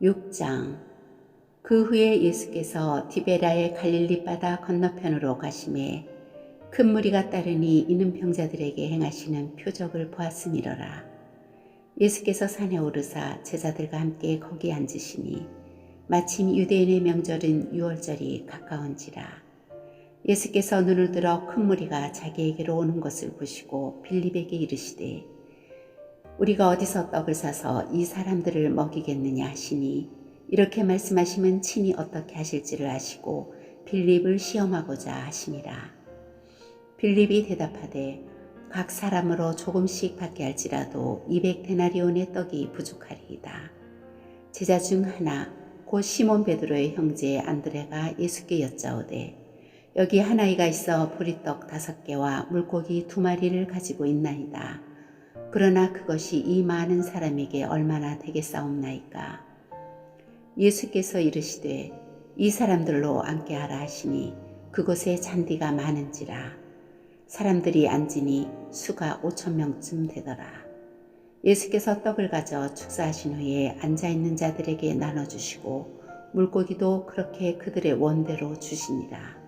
6장. 그 후에 예수께서 디베라의 갈릴리 바다 건너편으로 가시매 큰 무리가 따르니 이는 병자들에게 행하시는 표적을 보았으니러라. 예수께서 산에 오르사 제자들과 함께 거기 앉으시니 마침 유대인의 명절인 유월절이 가까운지라. 예수께서 눈을 들어 큰 무리가 자기에게로 오는 것을 보시고 빌립에게 이르시되 우리가 어디서 떡을 사서 이 사람들을 먹이겠느냐 하시니 이렇게 말씀하시면 친히 어떻게 하실지를 아시고 빌립을 시험하고자 하시니라. 빌립이 대답하되 각 사람으로 조금씩 받게 할지라도 200데나리온의 떡이 부족하리이다. 제자 중 하나 곧 시몬 베드로의 형제 안드레가 예수께 여짜오되 여기 한 아이가 있어 보리떡 5개와 물고기 2마리를 가지고 있나이다. 그러나 그것이 이 많은 사람에게 얼마나 되겠사옵나이까. 예수께서 이르시되 이 사람들로 앉게 하라 하시니 그곳에 잔디가 많은지라. 사람들이 앉으니 수가 5,000명쯤 되더라. 예수께서 떡을 가져 축사하신 후에 앉아있는 자들에게 나눠주시고 물고기도 그렇게 그들의 원대로 주시니라.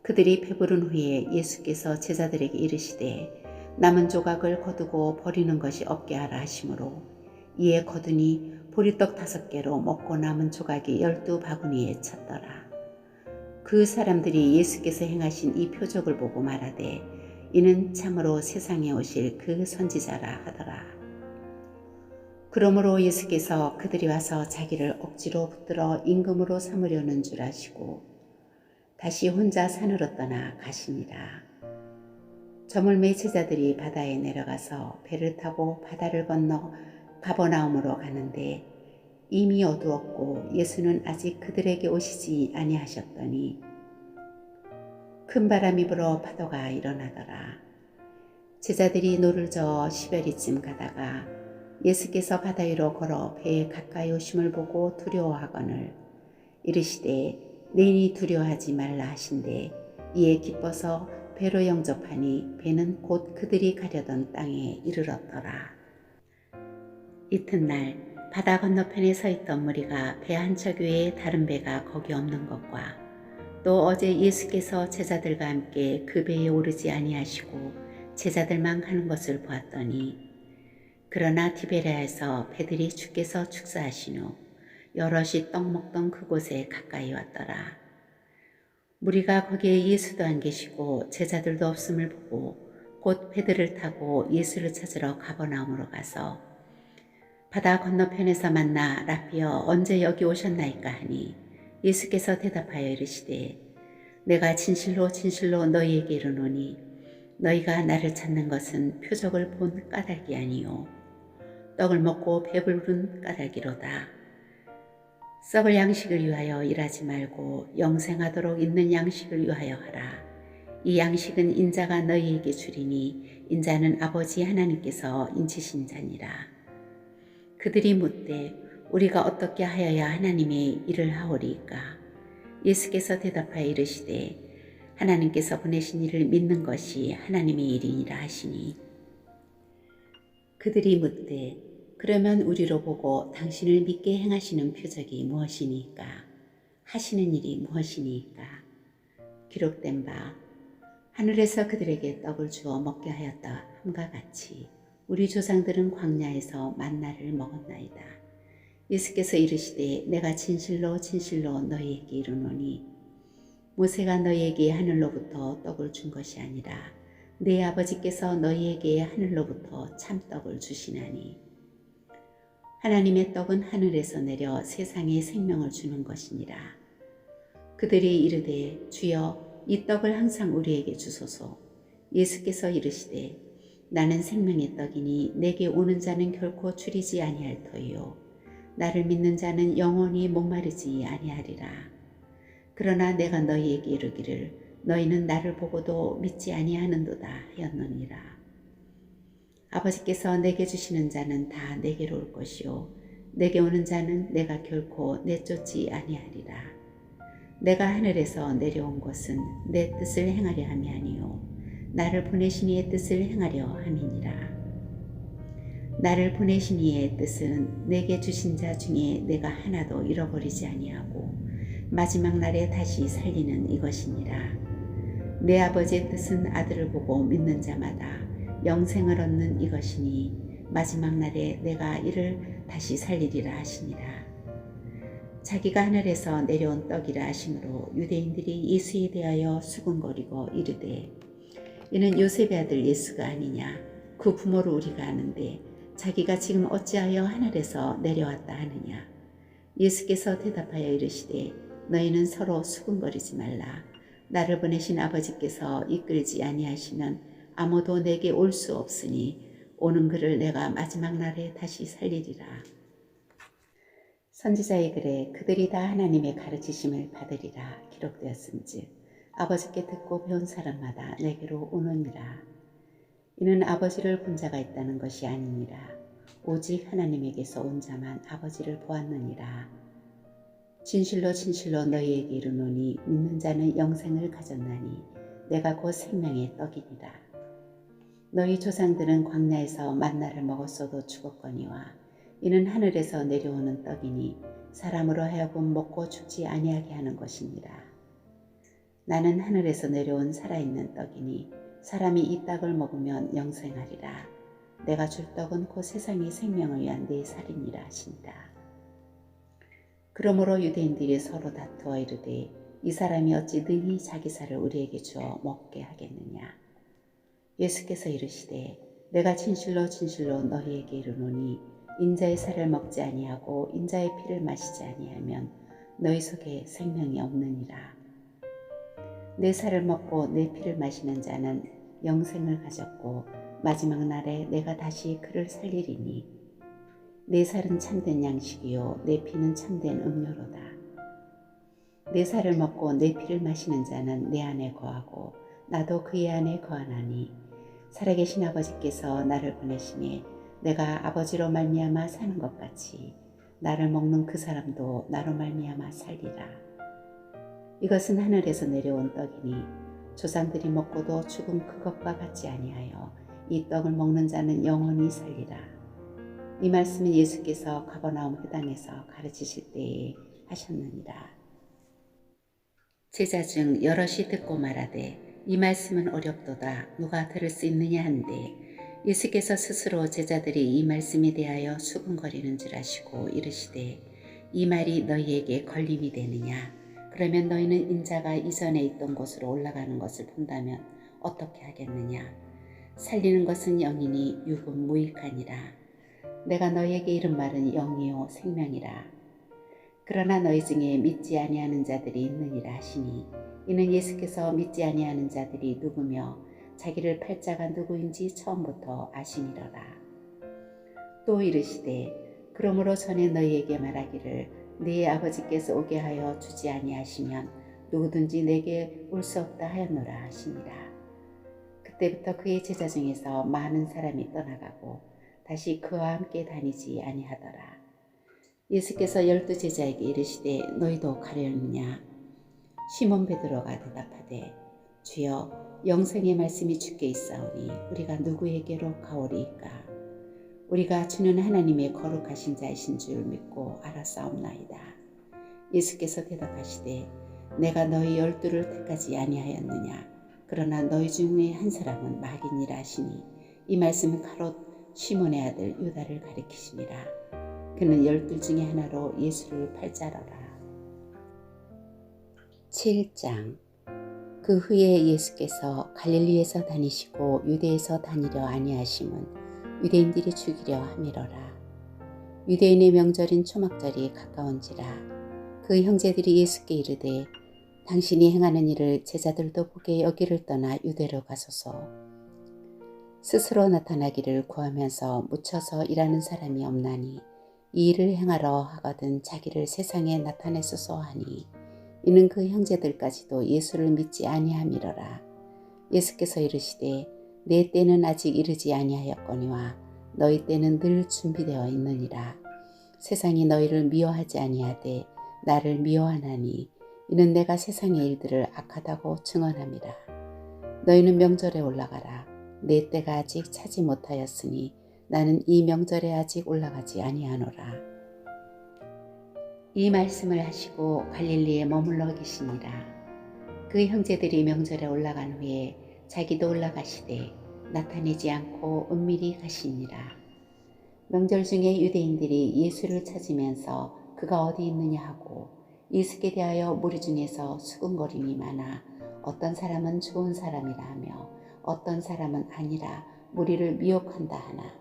그들이 배부른 후에 예수께서 제자들에게 이르시되 남은 조각을 거두고 버리는 것이 없게 하라 하시므로 이에 거두니 보리떡 5개로 먹고 남은 조각이 12바구니에 찼더라. 그 사람들이 예수께서 행하신 이 표적을 보고 말하되 이는 참으로 세상에 오실 그 선지자라 하더라. 그러므로 예수께서 그들이 와서 자기를 억지로 붙들어 임금으로 삼으려는 줄 아시고 다시 혼자 산으로 떠나 가시니라. 저물매 제자들이 바다에 내려가서 배를 타고 바다를 건너 가버나움으로 가는데 이미 어두웠고 예수는 아직 그들에게 오시지 아니하셨더니 큰 바람이 불어 파도가 일어나더라. 제자들이 노를 저어 10여리쯤 가다가 예수께서 바다 위로 걸어 배에 가까이 오심을 보고 두려워하거늘 이르시되 내니 두려워하지 말라 하신대 이에 기뻐서 배로 영접하니 배는 곧 그들이 가려던 땅에 이르렀더라. 이튿날 바다 건너편에 서 있던 무리가 배 한 척 외에 다른 배가 거기 없는 것과 또 어제 예수께서 제자들과 함께 그 배에 오르지 아니하시고 제자들만 가는 것을 보았더니 그러나 디베랴에서 배들이 주께서 축사하신 후 여럿이 떡 먹던 그곳에 가까이 왔더라. 무리가 거기에 예수도 안 계시고 제자들도 없음을 보고 곧 배들을 타고 예수를 찾으러 가버나움으로 가서 바다 건너편에서 만나 라삐어 언제 여기 오셨나이까 하니 예수께서 대답하여 이르시되 내가 진실로 진실로 너희에게 이르노니 너희가 나를 찾는 것은 표적을 본 까닭이 아니요 떡을 먹고 배부른 까닭이로다. 썩을 양식을 위하여 일하지 말고 영생하도록 있는 양식을 위하여 하라. 이 양식은 인자가 너희에게 주리니 인자는 아버지 하나님께서 인치신 자니라. 그들이 묻되 우리가 어떻게 하여야 하나님의 일을 하오리까? 예수께서 대답하여 이르시되 하나님께서 보내신 이를 믿는 것이 하나님의 일이니라 하시니 그들이 묻되 그러면 우리로 보고 당신을 믿게 행하시는 표적이 무엇이니까? 하시는 일이 무엇이니까? 기록된 바 하늘에서 그들에게 떡을 주어 먹게 하였다 함과 같이 우리 조상들은 광야에서 만나를 먹었나이다. 예수께서 이르시되 내가 진실로 진실로 너희에게 이르노니 모세가 너희에게 하늘로부터 떡을 준 것이 아니라 내 아버지께서 너희에게 하늘로부터 참떡을 주시나니 하나님의 떡은 하늘에서 내려 세상에 생명을 주는 것이니라. 그들이 이르되 주여 이 떡을 항상 우리에게 주소서. 예수께서 이르시되 나는 생명의 떡이니 내게 오는 자는 결코 줄이지 아니할 터이요 나를 믿는 자는 영원히 목마르지 아니하리라. 그러나 내가 너희에게 이르기를 너희는 나를 보고도 믿지 아니하는도다 하였느니라. 아버지께서 내게 주시는 자는 다 내게로 올 것이요 내게 오는 자는 내가 결코 내쫓지 아니하리라. 내가 하늘에서 내려온 것은 내 뜻을 행하려 함이 아니요 나를 보내신 이의 뜻을 행하려 함이니라. 나를 보내신 이의 뜻은 내게 주신 자 중에 내가 하나도 잃어버리지 아니하고 마지막 날에 다시 살리는 이것이니라. 내 아버지의 뜻은 아들을 보고 믿는 자마다 영생을 얻는 이것이니 마지막 날에 내가 이를 다시 살리리라 하시니라. 자기가 하늘에서 내려온 떡이라 하심으로 유대인들이 예수에 대하여 수군거리고 이르되 이는 요셉의 아들 예수가 아니냐. 그 부모를 우리가 아는데 자기가 지금 어찌하여 하늘에서 내려왔다 하느냐. 예수께서 대답하여 이르시되 너희는 서로 수군거리지 말라. 나를 보내신 아버지께서 이끌지 아니하시면 아무도 내게 올 수 없으니 오는 그를 내가 마지막 날에 다시 살리리라. 선지자의 글에 그들이 다 하나님의 가르치심을 받으리라 기록되었음즉 아버지께 듣고 배운 사람마다 내게로 오느니라. 이는 아버지를 본 자가 있다는 것이 아니니라. 오직 하나님에게서 온 자만 아버지를 보았느니라. 진실로 진실로 너희에게 이르노니 믿는 자는 영생을 가졌나니 내가 곧 생명의 떡이니라. 너희 조상들은 광야에서 만나를 먹었어도 죽었거니와 이는 하늘에서 내려오는 떡이니 사람으로 하여금 먹고 죽지 아니하게 하는 것이니라. 나는 하늘에서 내려온 살아있는 떡이니 사람이 이 떡을 먹으면 영생하리라. 내가 줄 떡은 곧 세상의 생명을 위한 내 살이니라 하시니라. 그러므로 유대인들이 서로 다투어 이르되 이 사람이 어찌 능히 자기 살을 우리에게 주어 먹게 하겠느냐. 예수께서 이르시되 내가 진실로 진실로 너희에게 이르노니 인자의 살을 먹지 아니하고 인자의 피를 마시지 아니하면 너희 속에 생명이 없느니라. 내 살을 먹고 내 피를 마시는 자는 영생을 가졌고 마지막 날에 내가 다시 그를 살리리니 내 살은 참된 양식이요 내 피는 참된 음료로다. 내 살을 먹고 내 피를 마시는 자는 내 안에 거하고 나도 그의 안에 거하나니 살아계신 아버지께서 나를 보내심에 내가 아버지로 말미암아 사는 것 같이 나를 먹는 그 사람도 나로 말미암아 살리라. 이것은 하늘에서 내려온 떡이니 조상들이 먹고도 죽은 그것과 같지 아니하여 이 떡을 먹는 자는 영원히 살리라. 이 말씀은 예수께서 가버나움 회당에서 가르치실 때에 하셨느니라. 제자 중 여럿이 듣고 말하되 이 말씀은 어렵도다 누가 들을 수 있느냐 한데 예수께서 스스로 제자들이 이 말씀에 대하여 수군거리는 줄 아시고 이르시되 이 말이 너희에게 걸림이 되느냐. 그러면 너희는 인자가 이전에 있던 곳으로 올라가는 것을 본다면 어떻게 하겠느냐. 살리는 것은 영이니 육은 무익하니라. 내가 너희에게 이른 말은 영이요 생명이라. 그러나 너희 중에 믿지 아니하는 자들이 있느니라 하시니 이는 예수께서 믿지 아니하는 자들이 누구며 자기를 팔 자가 누구인지 처음부터 아시니라라. 또 이르시되 그러므로 전에 너희에게 말하기를 네 아버지께서 오게 하여 주지 아니하시면 누구든지 내게 올 수 없다 하였노라 하시니라. 그때부터 그의 제자 중에서 많은 사람이 떠나가고 다시 그와 함께 다니지 아니하더라. 예수께서 12 제자에게 이르시되 너희도 가려느냐. 시몬 베드로가 대답하되 주여 영생의 말씀이 주께 있사오니 우리가 누구에게로 가오리이까. 우리가 주는 하나님의 거룩하신 자이신 줄 믿고 알았사옵나이다. 예수께서 대답하시되 내가 너희 12를 택하지 아니하였느냐. 그러나 너희 중에 한 사람은 마귀니라 하시니 이 말씀은 가롯 시몬의 아들 유다를 가리키심이라. 그는 12 중에 하나로 예수를 팔 자로라. 7장. 그 후에 예수께서 갈릴리에서 다니시고 유대에서 다니려 아니하심은 유대인들이 죽이려 함이로라. 유대인의 명절인 초막절이 가까운지라. 그 형제들이 예수께 이르되 당신이 행하는 일을 제자들도 보게 여기를 떠나 유대로 가소서. 스스로 나타나기를 구하면서 묻혀서 일하는 사람이 없나니 이 일을 행하러 하거든 자기를 세상에 나타내소서 하니 이는 그 형제들까지도 예수를 믿지 아니함이로라. 예수께서 이르시되 내 때는 아직 이르지 아니하였거니와 너희 때는 늘 준비되어 있느니라. 세상이 너희를 미워하지 아니하되 나를 미워하나니 이는 내가 세상의 일들을 악하다고 증언함이라. 너희는 명절에 올라가라. 내 때가 아직 차지 못하였으니 나는 이 명절에 아직 올라가지 아니하노라. 이 말씀을 하시고 갈릴리에 머물러 계시니라. 그 형제들이 명절에 올라간 후에 자기도 올라가시되 나타내지 않고 은밀히 가시니라. 명절 중에 유대인들이 예수를 찾으면서 그가 어디 있느냐 하고 예수께 대하여 무리 중에서 수군거림이 많아 어떤 사람은 좋은 사람이라 하며 어떤 사람은 아니라 무리를 미혹한다 하나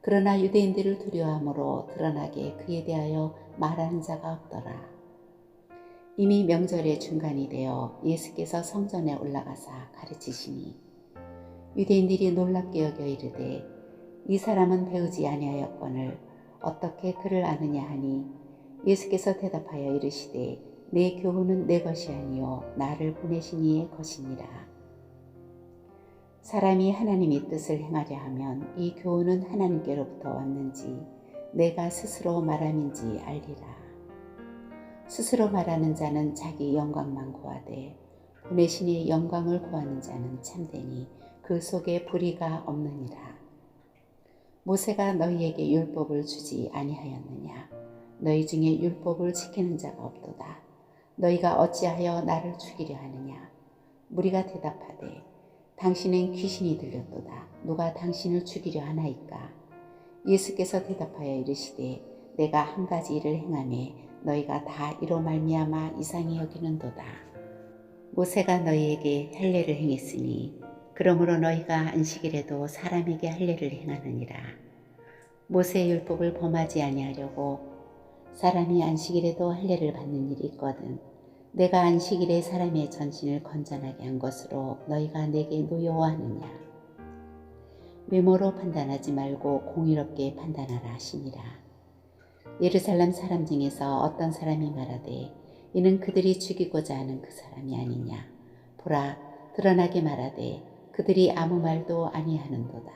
그러나 유대인들을 두려워함으로 드러나게 그에 대하여 말하는 자가 없더라. 이미 명절의 중간이 되어 예수께서 성전에 올라가사 가르치시니 유대인들이 놀랍게 여겨 이르되 이 사람은 배우지 아니하였거늘 어떻게 그를 아느냐 하니 예수께서 대답하여 이르시되 내 교훈은 내 것이 아니요 나를 보내신 이의 것이니라. 사람이 하나님의 뜻을 행하려 하면 이 교훈은 하나님께로부터 왔는지 내가 스스로 말함인지 알리라. 스스로 말하는 자는 자기 영광만 구하되 보내신 이의 영광을 구하는 자는 참되니 그 속에 불의가 없느니라. 모세가 너희에게 율법을 주지 아니하였느냐? 너희 중에 율법을 지키는 자가 없도다. 너희가 어찌하여 나를 죽이려 하느냐? 무리가 대답하되 당신은 귀신이 들렸도다. 누가 당신을 죽이려 하나이까? 예수께서 대답하여 이르시되 내가 한 가지 일을 행하매 너희가 다 이로 말미암아 이상히 여기는도다. 모세가 너희에게 할례를 행했으니 그러므로 너희가 안식일에도 사람에게 할례를 행하느니라. 모세의 율법을 범하지 아니하려고 사람이 안식일에도 할례를 받는 일이 있거든 내가 안식일에 사람의 전신을 건전하게 한 것으로 너희가 내게 노여워하느냐. 외모로 판단하지 말고 공의롭게 판단하라 하시니라. 예루살렘 사람 중에서 어떤 사람이 말하되 이는 그들이 죽이고자 하는 그 사람이 아니냐. 보라 드러나게 말하되 그들이 아무 말도 아니하는도다.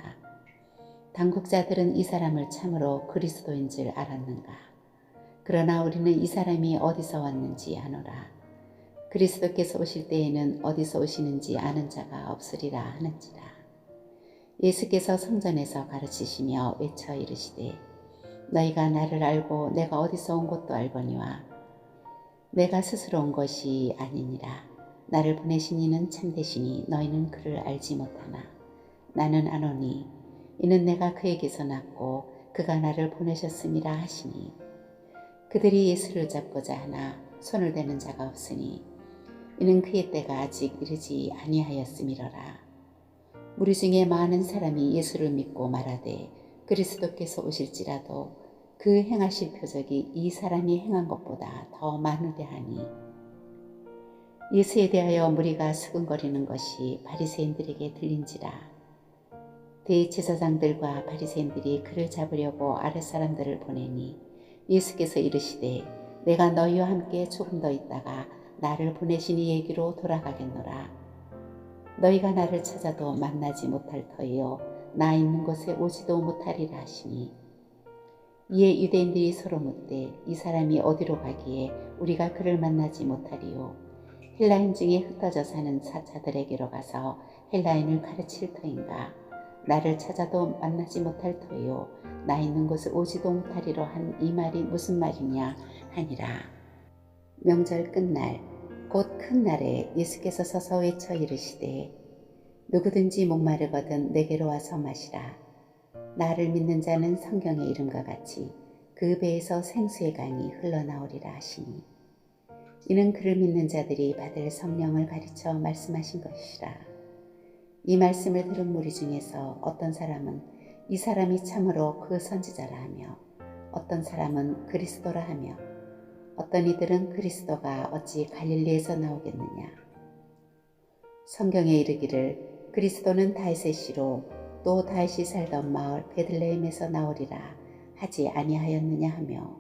당국자들은 이 사람을 참으로 그리스도인 줄 알았는가. 그러나 우리는 이 사람이 어디서 왔는지 아노라. 그리스도께서 오실 때에는 어디서 오시는지 아는 자가 없으리라 하는지라. 예수께서 성전에서 가르치시며 외쳐 이르시되 너희가 나를 알고 내가 어디서 온 것도 알거니와 내가 스스로 온 것이 아니니라. 나를 보내신 이는 참되시니 너희는 그를 알지 못하나 나는 아노니 이는 내가 그에게서 났고 그가 나를 보내셨음이라 하시니 그들이 예수를 잡고자 하나 손을 대는 자가 없으니 이는 그의 때가 아직 이르지 아니하였음이로라. 무리 중에 많은 사람이 예수를 믿고 말하되 그리스도께서 오실지라도 그 행하실 표적이 이 사람이 행한 것보다 더 많으되 하니 예수에 대하여 무리가 수군거리는 것이 바리새인들에게 들린지라. 대제사장들과 바리새인들이 그를 잡으려고 아랫사람들을 보내니 예수께서 이르시되 내가 너희와 함께 조금 더 있다가 나를 보내신 이에게로 돌아가겠노라. 너희가 나를 찾아도 만나지 못할 터이요 나 있는 곳에 오지도 못하리라 하시니 이에 유대인들이 서로 묻되 이 사람이 어디로 가기에 우리가 그를 만나지 못하리요. 헬라인 중에 흩어져 사는 사자들에게로 가서 헬라인을 가르칠 터인가. 나를 찾아도 만나지 못할 터이요 나 있는 곳에 오지도 못하리로 한 이 말이 무슨 말이냐 하니라. 명절 끝날 곧 큰 날에 예수께서 서서 외쳐 이르시되 누구든지 목마르거든 내게로 와서 마시라. 나를 믿는 자는 성경의 이름과 같이 그 배에서 생수의 강이 흘러나오리라 하시니 이는 그를 믿는 자들이 받을 성령을 가르쳐 말씀하신 것이라. 이 말씀을 들은 무리 중에서 어떤 사람은 이 사람이 참으로 그 선지자라 하며 어떤 사람은 그리스도라 하며 어떤 이들은 그리스도가 어찌 갈릴리에서 나오겠느냐. 성경에 이르기를 그리스도는 다윗의 씨로 또 다윗이 살던 마을 베들레헴에서 나오리라 하지 아니하였느냐 하며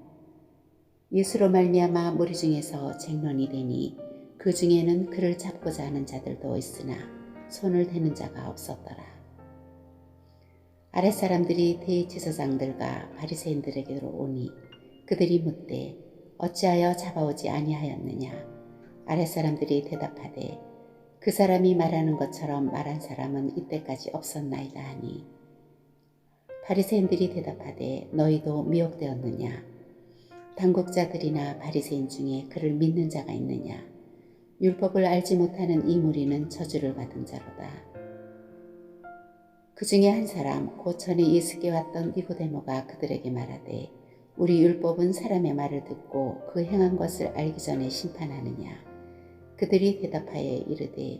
예수로 말미암아 무리 중에서 쟁론이 되니 그 중에는 그를 잡고자 하는 자들도 있으나 손을 대는 자가 없었더라. 아랫사람들이 대제사장들과 바리새인들에게로 오니 그들이 묻되 어찌하여 잡아오지 아니하였느냐. 아랫사람들이 대답하되 그 사람이 말하는 것처럼 말한 사람은 이때까지 없었나이다 하니 바리새인들이 대답하되 너희도 미혹되었느냐? 당국자들이나 바리새인 중에 그를 믿는 자가 있느냐? 율법을 알지 못하는 이 무리는 저주를 받은 자로다. 그 중에 한 사람 곧 전에 예수께 왔던 니고데모가 그들에게 말하되 우리 율법은 사람의 말을 듣고 그 행한 것을 알기 전에 심판하느냐? 그들이 대답하여 이르되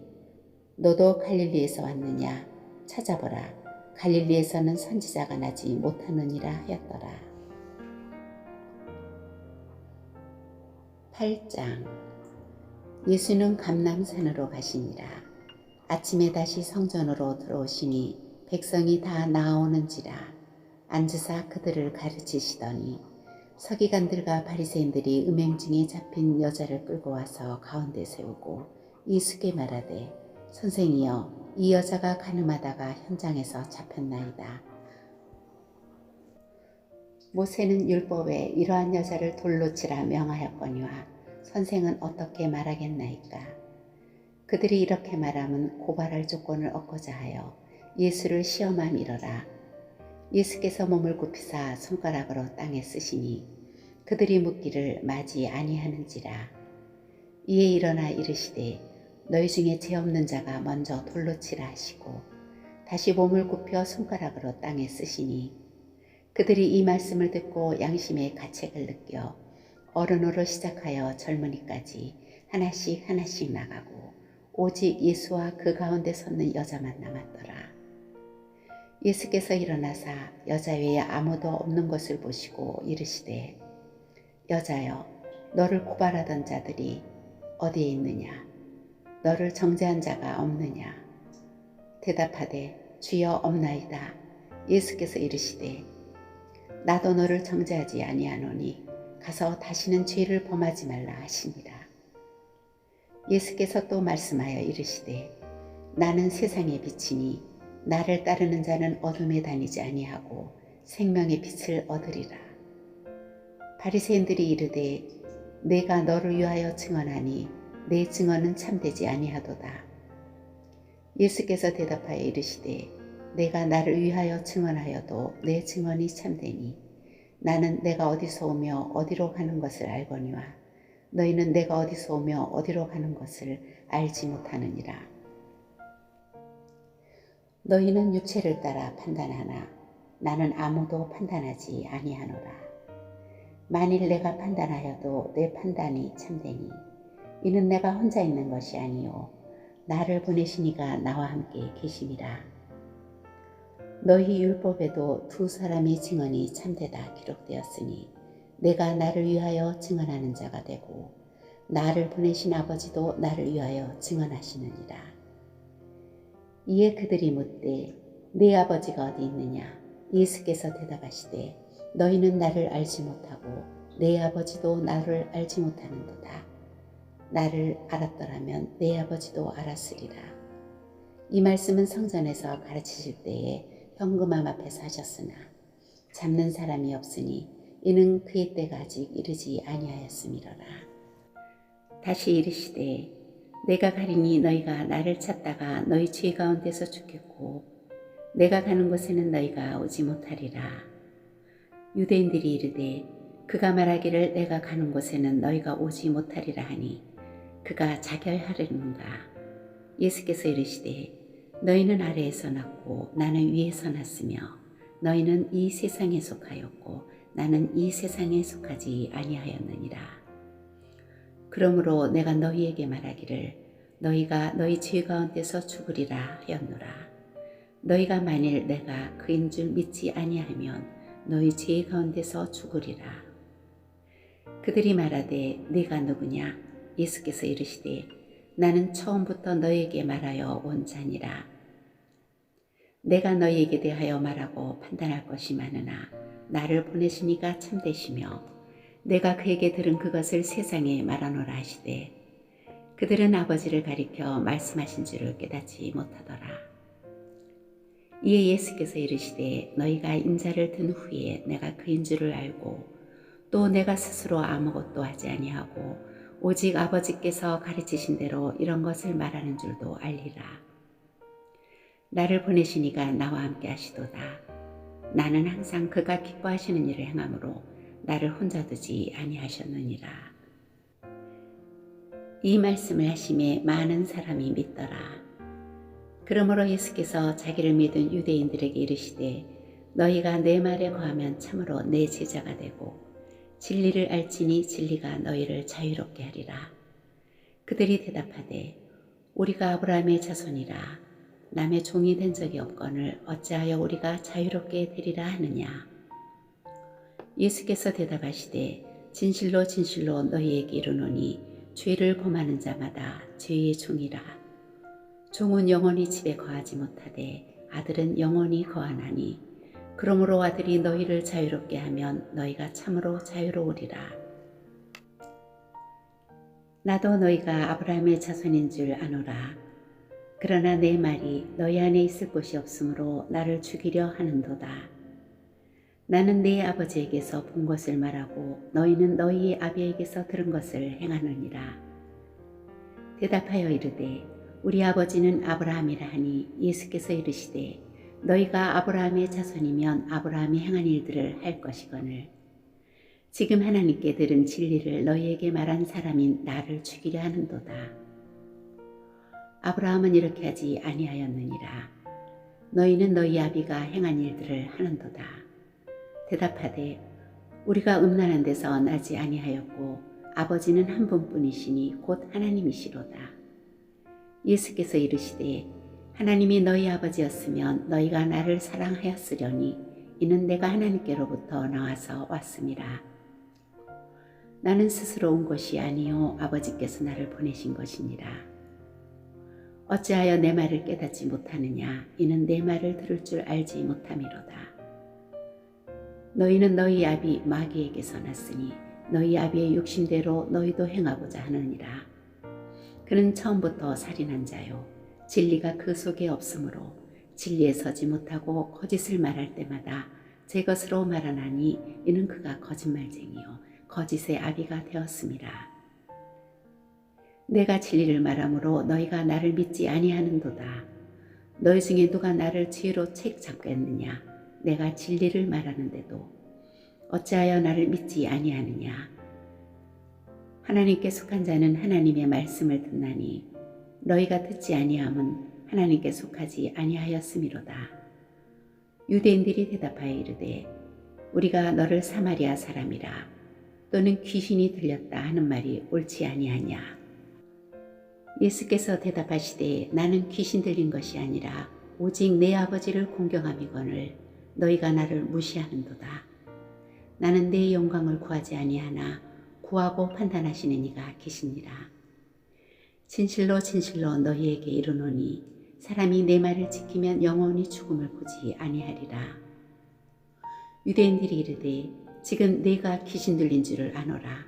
너도 갈릴리에서 왔느냐? 찾아보라. 갈릴리에서는 선지자가 나지 못하느니라 하였더라. 8장. 예수는 감람산으로 가시니라. 아침에 다시 성전으로 들어오시니 백성이 다 나아오는지라. 앉으사 그들을 가르치시더니 서기관들과 바리새인들이 음행 중에 잡힌 여자를 끌고 와서 가운데 세우고 예수께 말하되 선생이여 이 여자가 간음하다가 현장에서 잡혔나이다. 모세는 율법에 이러한 여자를 돌로 치라 명하였거니와 선생은 어떻게 말하겠나이까. 그들이 이렇게 말하면 고발할 조건을 얻고자 하여 예수를 시험함이러라. 예수께서 몸을 굽히사 손가락으로 땅에 쓰시니 그들이 묻기를 마지 아니하는지라. 이에 일어나 이르시되 너희 중에 죄 없는 자가 먼저 돌로 치라 하시고 다시 몸을 굽혀 손가락으로 땅에 쓰시니 그들이 이 말씀을 듣고 양심의 가책을 느껴 어른으로 시작하여 젊은이까지 하나씩 하나씩 나가고 오직 예수와 그 가운데 섰는 여자만 남았더라. 예수께서 일어나사 여자 외에 아무도 없는 것을 보시고 이르시되 여자여 너를 고발하던 자들이 어디에 있느냐? 너를 정죄한 자가 없느냐? 대답하되 주여 없나이다. 예수께서 이르시되 나도 너를 정죄하지 아니하노니 가서 다시는 죄를 범하지 말라 하시니라. 예수께서 또 말씀하여 이르시되 나는 세상의 빛이니 나를 따르는 자는 어둠에 다니지 아니하고 생명의 빛을 얻으리라. 바리새인들이 이르되 내가 너를 위하여 증언하니 내 증언은 참되지 아니하도다. 예수께서 대답하여 이르시되 내가 나를 위하여 증언하여도 내 증언이 참되니 나는 내가 어디서 오며 어디로 가는 것을 알거니와 너희는 내가 어디서 오며 어디로 가는 것을 알지 못하느니라. 너희는 육체를 따라 판단하나 나는 아무도 판단하지 아니하노라. 만일 내가 판단하여도 내 판단이 참되니 이는 내가 혼자 있는 것이 아니요 나를 보내신 이가 나와 함께 계심이라. 너희 율법에도 두 사람의 증언이 참되다 기록되었으니 내가 나를 위하여 증언하는 자가 되고 나를 보내신 아버지도 나를 위하여 증언하시느니라. 이에 그들이 묻되 네 아버지가 어디 있느냐? 예수께서 대답하시되 너희는 나를 알지 못하고 내 아버지도 나를 알지 못하는도다. 나를 알았더라면 내 아버지도 알았으리라. 이 말씀은 성전에서 가르치실 때에 현금함 앞에서 하셨으나 잡는 사람이 없으니 이는 그의 때가 아직 이르지 아니하였음이로라. 다시 이르시되 내가 가리니 너희가 나를 찾다가 너희 죄 가운데서 죽겠고 내가 가는 곳에는 너희가 오지 못하리라. 유대인들이 이르되 그가 말하기를 내가 가는 곳에는 너희가 오지 못하리라 하니 그가 자결하려는가. 예수께서 이르시되 너희는 아래에서 났고 나는 위에서 났으며 너희는 이 세상에 속하였고 나는 이 세상에 속하지 아니하였느니라. 그러므로 내가 너희에게 말하기를 너희가 너희 죄 가운데서 죽으리라 하였노라. 너희가 만일 내가 그인 줄 믿지 아니하면 너희 죄 가운데서 죽으리라. 그들이 말하되 네가 누구냐? 예수께서 이르시되 나는 처음부터 너희에게 말하여 온 자니라. 내가 너희에게 대하여 말하고 판단할 것이 많으나 나를 보내신 이가 참되시며 내가 그에게 들은 그것을 세상에 말하노라 하시되 그들은 아버지를 가리켜 말씀하신 줄을 깨닫지 못하더라. 이에 예수께서 이르시되 너희가 인자를 든 후에 내가 그인 줄을 알고 또 내가 스스로 아무것도 하지 아니하고 오직 아버지께서 가르치신 대로 이런 것을 말하는 줄도 알리라. 나를 보내신 이가 나와 함께 하시도다. 나는 항상 그가 기뻐하시는 일을 행함으로 나를 혼자 두지 아니하셨느니라. 이 말씀을 하심에 많은 사람이 믿더라. 그러므로 예수께서 자기를 믿은 유대인들에게 이르시되 너희가 내 말에 거하면 참으로 내 제자가 되고 진리를 알지니 진리가 너희를 자유롭게 하리라. 그들이 대답하되 우리가 아브라함의 자손이라 남의 종이 된 적이 없거늘 어찌하여 우리가 자유롭게 되리라 하느냐. 예수께서 대답하시되 진실로 진실로 너희에게 이르노니 죄를 범하는 자마다 죄의 종이라. 종은 영원히 집에 거하지 못하되 아들은 영원히 거하나니 그러므로 아들이 너희를 자유롭게 하면 너희가 참으로 자유로우리라. 나도 너희가 아브라함의 자손인 줄 아노라. 그러나 내 말이 너희 안에 있을 곳이 없으므로 나를 죽이려 하는도다. 나는 네 아버지에게서 본 것을 말하고 너희는 너희 아비에게서 들은 것을 행하느니라. 대답하여 이르되 우리 아버지는 아브라함이라 하니 예수께서 이르시되 너희가 아브라함의 자손이면 아브라함이 행한 일들을 할 것이거늘 지금 하나님께 들은 진리를 너희에게 말한 사람인 나를 죽이려 하는도다. 아브라함은 이렇게 하지 아니하였느니라. 너희는 너희 아비가 행한 일들을 하는도다. 대답하되 우리가 음란한 데서 나지 아니하였고 아버지는 한 분뿐이시니 곧 하나님이시로다. 예수께서 이르시되 하나님이 너희 아버지였으면 너희가 나를 사랑하였으려니 이는 내가 하나님께로부터 나와서 왔음이라. 나는 스스로 온 것이 아니요 아버지께서 나를 보내신 것이니라. 어찌하여 내 말을 깨닫지 못하느냐. 이는 내 말을 들을 줄 알지 못함이로다. 너희는 너희 아비 마귀에게서 났으니 너희 아비의 육신대로 너희도 행하고자 하느니라. 그는 처음부터 살인한 자요 진리가 그 속에 없으므로 진리에 서지 못하고 거짓을 말할 때마다 제 것으로 말하나니 이는 그가 거짓말쟁이요 거짓의 아비가 되었음이라. 내가 진리를 말하므로 너희가 나를 믿지 아니하는도다. 너희 중에 누가 나를 죄로 책 잡겠느냐. 내가 진리를 말하는데도 어찌하여 나를 믿지 아니하느냐. 하나님께 속한 자는 하나님의 말씀을 듣나니 너희가 듣지 아니함은 하나님께 속하지 아니하였음이로다. 유대인들이 대답하여 이르되 우리가 너를 사마리아 사람이라 또는 귀신이 들렸다 하는 말이 옳지 아니하냐. 예수께서 대답하시되 나는 귀신 들린 것이 아니라 오직 내 아버지를 공경함이거늘 너희가 나를 무시하는도다. 나는 내 영광을 구하지 아니하나 구하고 판단하시는 이가 계시니라. 진실로 진실로 너희에게 이르노니 사람이 내 말을 지키면 영원히 죽음을 보지 아니하리라. 유대인들이 이르되 지금 내가 귀신 들린 줄을 아노라.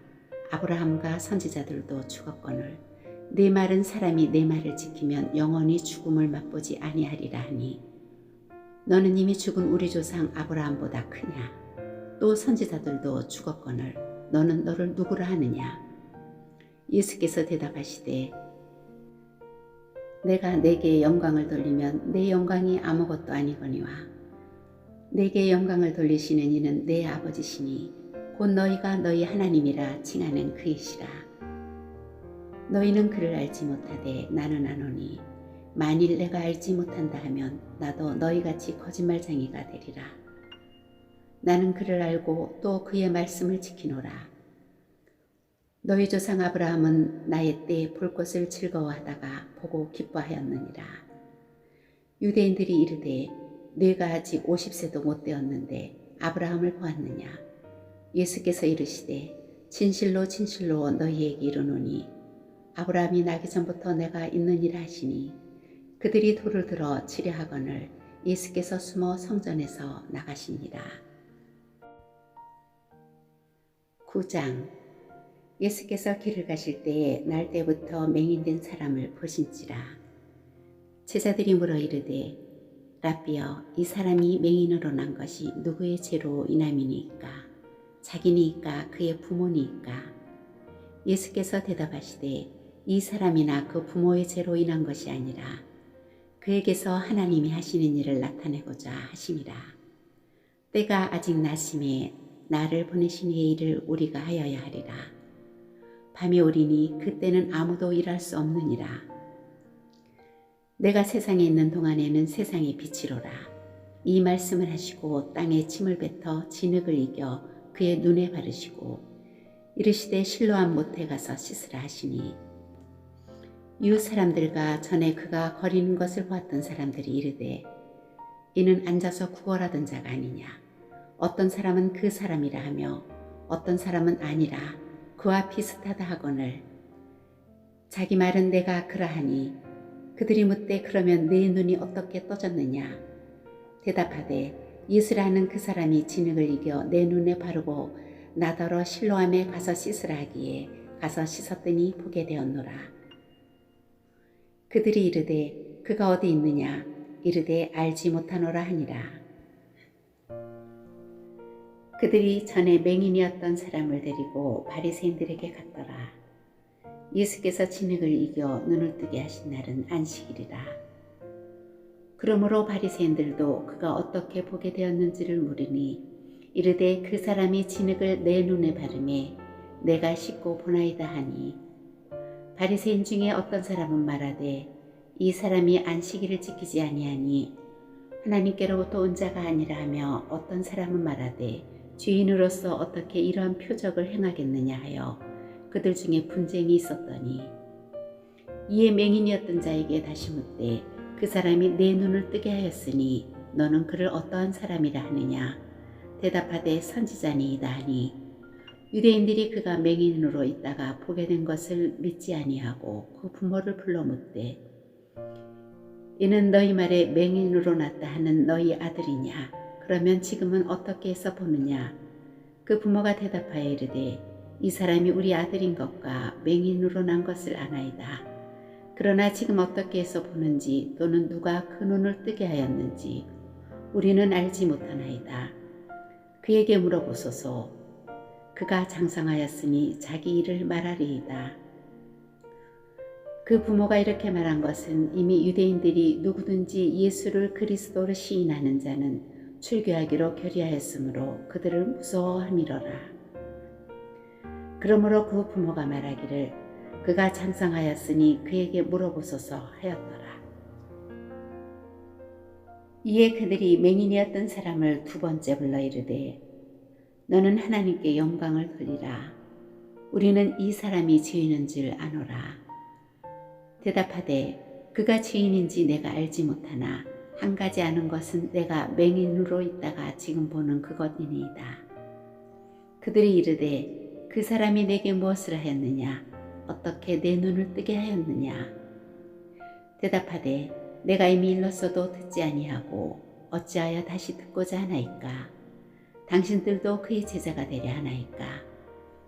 아브라함과 선지자들도 죽었거늘 내 말은 사람이 내 말을 지키면 영원히 죽음을 맛보지 아니하리라 하니 너는 이미 죽은 우리 조상 아브라함보다 크냐. 또 선지자들도 죽었거늘 너는 너를 누구라 하느냐. 예수께서 대답하시되 내가 내게 영광을 돌리면 내 영광이 아무것도 아니거니와 내게 영광을 돌리시는 이는 내 아버지시니 곧 너희가 너희 하나님이라 칭하는 그이시라. 너희는 그를 알지 못하되 나는 아노니 만일 내가 알지 못한다 하면 나도 너희같이 거짓말쟁이가 되리라. 나는 그를 알고 또 그의 말씀을 지키노라. 너희 조상 아브라함은 나의 때에 볼 것을 즐거워하다가 보고 기뻐하였느니라. 유대인들이 이르되 네가 아직 50세도 못 되었는데 아브라함을 보았느냐. 예수께서 이르시되 진실로 진실로 너희에게 이르노니 아브라함이 나기 전부터 내가 있느니라 하시니 그들이 돌을 들어 치려 하거늘 예수께서 숨어 성전에서 나가시니라. 9장. 예수께서 길을 가실 때에 날 때부터 맹인된 사람을 보신지라. 제자들이 물어 이르되 라삐여 이 사람이 맹인으로 난 것이 누구의 죄로 인함이니까 자기니까 그의 부모니까. 예수께서 대답하시되 이 사람이나 그 부모의 죄로 인한 것이 아니라 그에게서 하나님이 하시는 일을 나타내고자 하심이라. 때가 아직 났음에 나를 보내신 이의 일을 우리가 하여야 하리라. 밤이 오리니 그때는 아무도 일할 수 없느니라. 내가 세상에 있는 동안에는 세상의 빛이로라. 이 말씀을 하시고 땅에 침을 뱉어 진흙을 이겨 그의 눈에 바르시고 이르시되 실로암 못에 가서 씻으라 하시니 이웃 사람들과 전에 그가 거리는 것을 보았던 사람들이 이르되 이는 앉아서 구걸하던 자가 아니냐. 어떤 사람은 그 사람이라 하며 어떤 사람은 아니라 그와 비슷하다 하거늘 자기 말은 내가 그러하니 그들이 묻되 그러면 네 눈이 어떻게 떠졌느냐. 대답하되 예수라는 그 사람이 진흙을 이겨 내 눈에 바르고 나더러 실로암에 가서 씻으라 하기에 가서 씻었더니 보게 되었노라. 그들이 이르되 그가 어디 있느냐. 이르되 알지 못하노라 하니라. 그들이 전에 맹인이었던 사람을 데리고 바리새인들에게 갔더라. 예수께서 진흙을 이겨 눈을 뜨게 하신 날은 안식일이라. 그러므로 바리새인들도 그가 어떻게 보게 되었는지를 물으니 이르되 그 사람이 진흙을 내 눈에 바르매 내가 씻고 보나이다 하니 바리새인 중에 어떤 사람은 말하되 이 사람이 안식일을 지키지 아니하니 하나님께로부터 온 자가 아니라 하며 어떤 사람은 말하되 죄인으로서 어떻게 이러한 표적을 행하겠느냐 하여 그들 중에 분쟁이 있었더니 이에 맹인이었던 자에게 다시 묻되 그 사람이 내 눈을 뜨게 하였으니 너는 그를 어떠한 사람이라 하느냐. 대답하되 선지자니이다 하니 유대인들이 그가 맹인으로 있다가 보게 된 것을 믿지 아니하고 그 부모를 불러 묻되 이는 너희 말에 맹인으로 났다 하는 너희 아들이냐. 그러면 지금은 어떻게 해서 보느냐. 그 부모가 대답하여 이르되 이 사람이 우리 아들인 것과 맹인으로 난 것을 아나이다. 그러나 지금 어떻게 해서 보는지 또는 누가 그 눈을 뜨게 하였는지 우리는 알지 못하나이다. 그에게 물어보소서. 그가 장성하였으니 자기 일을 말하리이다. 그 부모가 이렇게 말한 것은 이미 유대인들이 누구든지 예수를 그리스도로 시인하는 자는 출교하기로 결의하였으므로 그들을 무서워함이로라. 그러므로 그 부모가 말하기를 그가 장성하였으니 그에게 물어보소서 하였더라. 이에 그들이 맹인이었던 사람을 두 번째 불러 이르되 너는 하나님께 영광을 돌리라. 우리는 이 사람이 죄인인 줄 아노라. 대답하되 그가 죄인인지 내가 알지 못하나 한 가지 아는 것은 내가 맹인으로 있다가 지금 보는 그것이니이다. 그들이 이르되 그 사람이 내게 무엇을 하였느냐. 어떻게 내 눈을 뜨게 하였느냐. 대답하되 내가 이미 일렀어도 듣지 아니하고 어찌하여 다시 듣고자 하나이까. 당신들도 그의 제자가 되려 하나이까.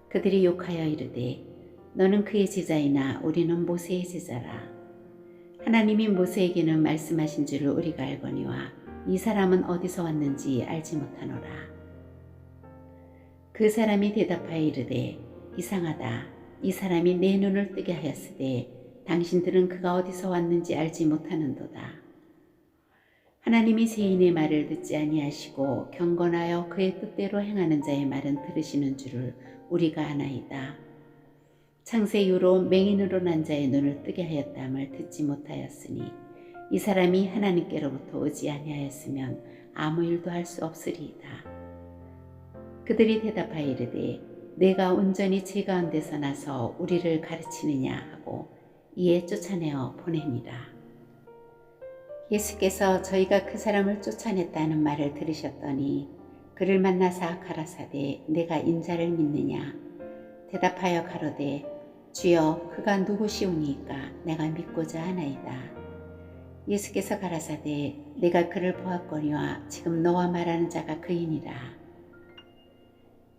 그들이 욕하여 이르되 너는 그의 제자이나 우리는 모세의 제자라. 하나님이 모세에게는 말씀하신 줄을 우리가 알거니와 이 사람은 어디서 왔는지 알지 못하노라. 그 사람이 대답하여 이르되 이상하다. 이 사람이 내 눈을 뜨게 하였으되 당신들은 그가 어디서 왔는지 알지 못하는도다. 하나님이 세인의 말을 듣지 아니하시고 경건하여 그의 뜻대로 행하는 자의 말은 들으시는 줄을 우리가 아나이다. 창세 이후로 맹인으로 난 자의 눈을 뜨게 하였다함을 듣지 못하였으니 이 사람이 하나님께로부터 오지 아니하였으면 아무 일도 할 수 없으리이다. 그들이 대답하여 이르되 내가 온전히 죄 가운데서 나서 우리를 가르치느냐 하고 이에 쫓아내어 보냅니다. 예수께서 저희가 그 사람을 쫓아냈다는 말을 들으셨더니 그를 만나사 가라사대 내가 인자를 믿느냐. 대답하여 가로되 주여 그가 누구시오니까 내가 믿고자 하나이다. 예수께서 가라사대 내가 그를 보았거니와 지금 너와 말하는 자가 그이니라.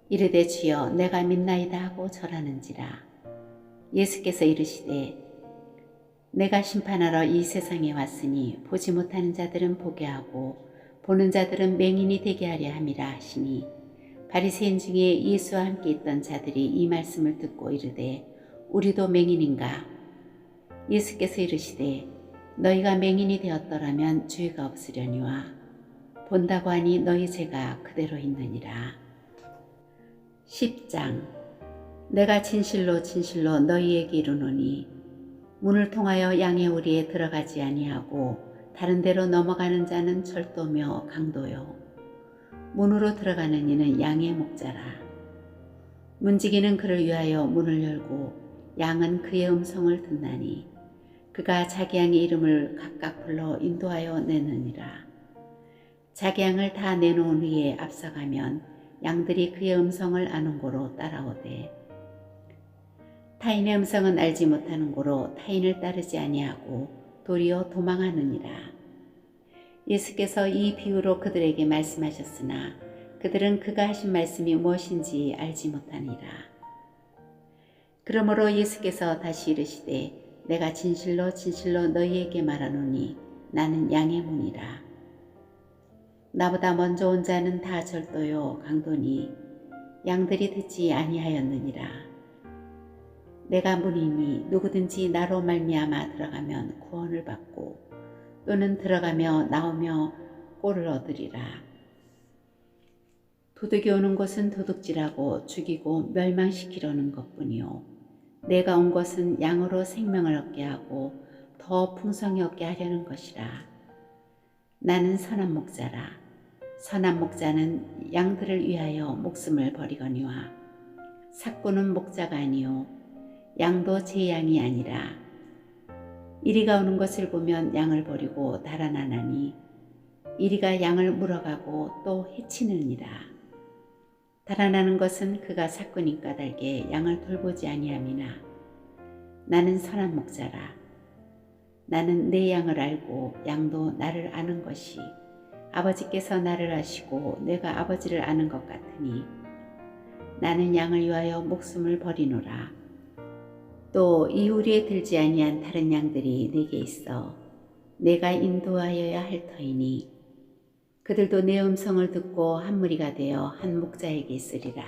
이르되 주여 내가 믿나이다 하고 절하는지라. 예수께서 이르시되 내가 심판하러 이 세상에 왔으니 보지 못하는 자들은 보게 하고 보는 자들은 맹인이 되게 하려 함이라 하시니 바리새인 중에 예수와 함께 있던 자들이 이 말씀을 듣고 이르되 우리도 맹인인가. 예수께서 이르시되 너희가 맹인이 되었더라면 죄가 없으려니와 본다고 하니 너희 죄가 그대로 있느니라. 10장. 내가 진실로 진실로 너희에게 이르노니 문을 통하여 양의 우리에 들어가지 아니하고 다른 데로 넘어가는 자는 철도며 강도요 문으로 들어가는 이는 양의 목자라. 문지기는 그를 위하여 문을 열고 양은 그의 음성을 듣나니 그가 자기 양의 이름을 각각 불러 인도하여 내느니라. 자기 양을 다 내놓은 후에 앞서가면 양들이 그의 음성을 아는 고로 따라오되 타인의 음성은 알지 못하는 고로 타인을 따르지 아니하고 도리어 도망하느니라. 예수께서 이 비유로 그들에게 말씀하셨으나 그들은 그가 하신 말씀이 무엇인지 알지 못하니라. 그러므로 예수께서 다시 이르시되 내가 진실로 진실로 너희에게 말하노니 나는 양의 문이라. 나보다 먼저 온 자는 다 절도요 강도니 양들이 듣지 아니하였느니라. 내가 문이니 누구든지 나로 말미암아 들어가면 구원을 받고 또는 들어가며 나오며 꼴을 얻으리라. 도둑이 오는 곳은 도둑질하고 죽이고 멸망시키려는 것뿐이요 내가 온 것은 양으로 생명을 얻게 하고 더 풍성히 얻게 하려는 것이라. 나는 선한 목자라. 선한 목자는 양들을 위하여 목숨을 버리거니와 삭구는 목자가 아니요 양도 제 양이 아니라. 이리가 오는 것을 보면 양을 버리고 달아나나니 이리가 양을 물어가고 또 해치느니라. 달아나는 것은 그가 삭구니 까닭에 양을 돌보지 아니함이나 나는 선한 목자라. 나는 내 양을 알고 양도 나를 아는 것이 아버지께서 나를 아시고 내가 아버지를 아는 것 같으니 나는 양을 위하여 목숨을 버리노라. 또 이우리에 들지 아니한 다른 양들이 내게 있어 내가 인도하여야 할 터이니 그들도 내 음성을 듣고 한 무리가 되어 한 목자에게 있으리라.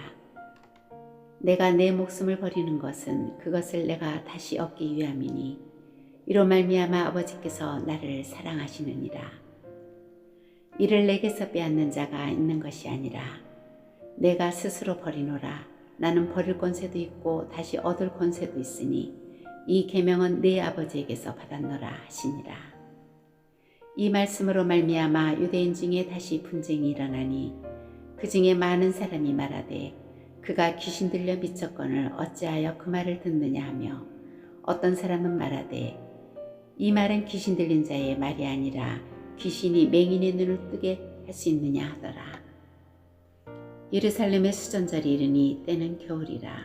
내가 내 목숨을 버리는 것은 그것을 내가 다시 얻기 위함이니 이로 말미암아 아버지께서 나를 사랑하시느니라. 이를 내게서 빼앗는 자가 있는 것이 아니라 내가 스스로 버리노라. 나는 버릴 권세도 있고 다시 얻을 권세도 있으니 이 계명은 내 아버지에게서 받았노라 하시니라. 이 말씀으로 말미암아 유대인 중에 다시 분쟁이 일어나니 그 중에 많은 사람이 말하되 그가 귀신 들려 미쳤거늘 어찌하여 그 말을 듣느냐 하며 어떤 사람은 말하되 이 말은 귀신 들린 자의 말이 아니라 귀신이 맹인의 눈을 뜨게 할 수 있느냐 하더라. 예루살렘의 수전절이 이르니 때는 겨울이라.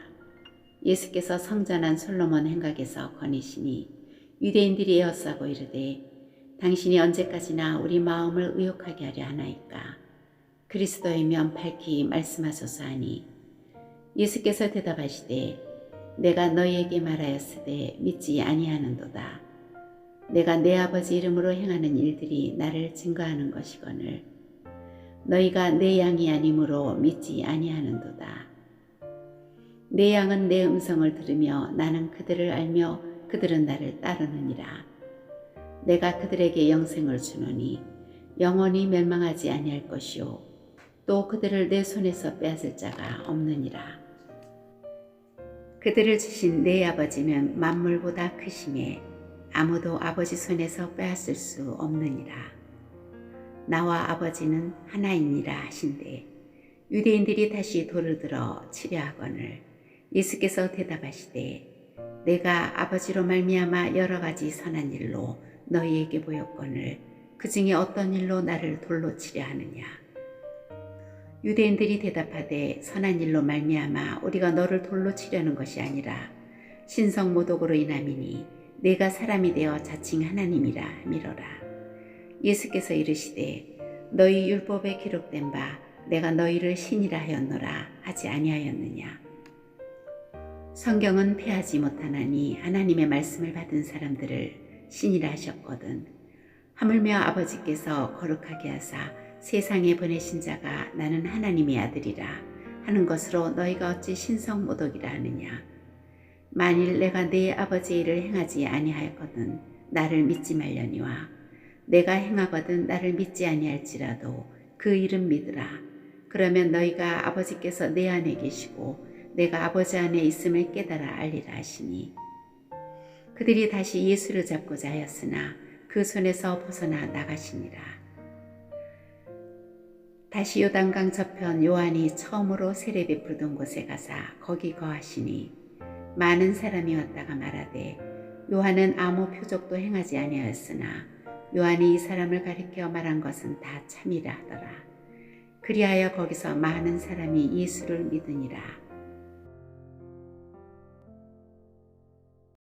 예수께서 성전한 솔로몬 행각에서 거니시니 유대인들이 에워싸고 이르되 당신이 언제까지나 우리 마음을 의혹하게 하려 하나이까. 그리스도이면 밝히 말씀하소서 하니 예수께서 대답하시되 내가 너희에게 말하였으되 믿지 아니하는도다. 내가 내 아버지 이름으로 행하는 일들이 나를 증거하는 것이거늘 너희가 내 양이 아니므로 믿지 아니하는도다. 내 양은 내 음성을 들으며 나는 그들을 알며 그들은 나를 따르느니라. 내가 그들에게 영생을 주노니 영원히 멸망하지 아니할 것이요 또 그들을 내 손에서 빼앗을 자가 없느니라. 그들을 주신 내 아버지는 만물보다 크심에 아무도 아버지 손에서 빼앗을 수 없느니라. 나와 아버지는 하나이니라 하신대 유대인들이 다시 돌을 들어 치려 하거늘 예수께서 대답하시되 내가 아버지로 말미암아 여러 가지 선한 일로 너희에게 보였거늘 그 중에 어떤 일로 나를 돌로 치려 하느냐. 유대인들이 대답하되 선한 일로 말미암아 우리가 너를 돌로 치려는 것이 아니라 신성모독으로 인함이니 내가 사람이 되어 자칭 하나님이라 미러라. 예수께서 이르시되 너희 율법에 기록된 바 내가 너희를 신이라 하였노라 하지 아니하였느냐. 성경은 폐하지 못하나니 하나님의 말씀을 받은 사람들을 신이라 하셨거든. 하물며 아버지께서 거룩하게 하사 세상에 보내신 자가 나는 하나님의 아들이라 하는 것으로 너희가 어찌 신성모독이라 하느냐. 만일 내가 내 아버지의 일을 행하지 아니하였거든 나를 믿지 말려니와 내가 행하거든 나를 믿지 아니할지라도 그 이름 믿으라. 그러면 너희가 아버지께서 내 안에 계시고 내가 아버지 안에 있음을 깨달아 알리라 하시니 그들이 다시 예수를 잡고자 하였으나 그 손에서 벗어나 나가시니라. 다시 요단강 저편 요한이 처음으로 세례 베풀던 곳에 가사 거기 거하시니 많은 사람이 왔다가 말하되 요한은 아무 표적도 행하지 아니하였으나 요한이 이 사람을 가리켜 말한 것은 다 참이라 하더라. 그리하여 거기서 많은 사람이 예수를 믿으니라.